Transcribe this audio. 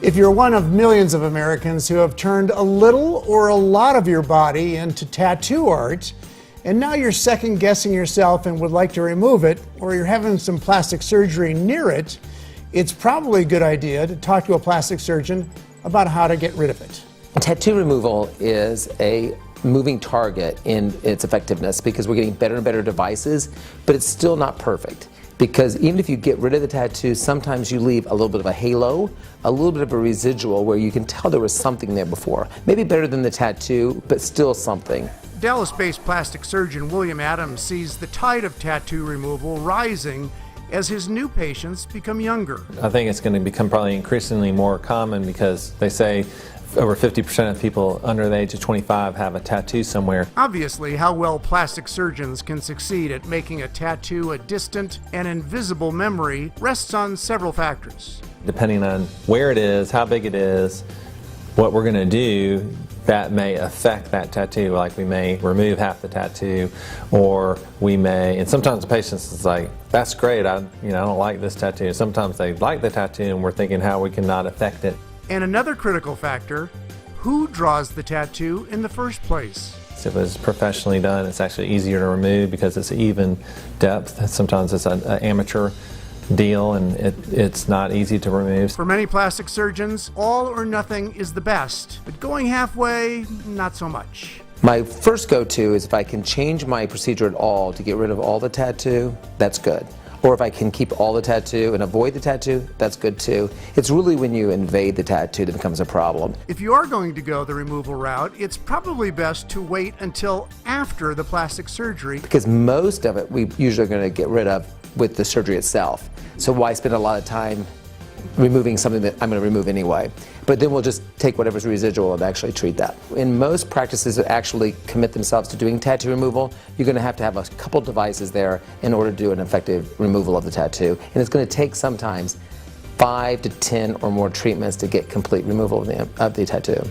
If you're one of millions of Americans who have turned a little or a lot of your body into tattoo art, and now you're second guessing yourself and would like to remove it, or you're having some plastic surgery near it, it's probably a good idea to talk to a plastic surgeon about how to get rid of it. Tattoo removal is a moving target in its effectiveness because we're getting better and better devices, but it's still not perfect. Because even if you get rid of the tattoo, sometimes you leave a little bit of a halo, a little bit of a residual where you can tell there was something there before. Maybe better than the tattoo, but still something. Dallas-based plastic surgeon William Adams sees the tide of tattoo removal rising as his new patients become younger. I think it's going to become probably increasingly more common because they say over 50% of people under the age of 25 have a tattoo somewhere. Obviously, how well plastic surgeons can succeed at making a tattoo a distant and invisible memory rests on several factors. Depending on where it is, how big it is, what we're going to do, that may affect that tattoo. Like we may remove half the tattoo, or we may, and sometimes the patients is like, that's great, I don't like this tattoo. Sometimes they like the tattoo and we're thinking how we can not affect it. And another critical factor, who draws the tattoo in the first place? If it's professionally done, it's actually easier to remove because it's even depth. Sometimes it's an amateur deal and it's not easy to remove. For many plastic surgeons, all or nothing is the best, but going halfway, not so much. My first go-to is if I can change my procedure at all to get rid of all the tattoo, that's good. Or if I can keep all the tattoo and avoid the tattoo, that's good too. It's really when you invade the tattoo that becomes a problem. If you are going to go the removal route, it's probably best to wait until after the plastic surgery. Because most of it we usually are going to get rid of with the surgery itself. So why spend a lot of time removing something that I'm going to remove anyway? But then we'll just take whatever's residual and actually treat that. In most practices that actually commit themselves to doing tattoo removal, you're going to have a couple devices there in order to do an effective removal of the tattoo. And it's going to take sometimes 5 to 10 or more treatments to get complete removal of the tattoo.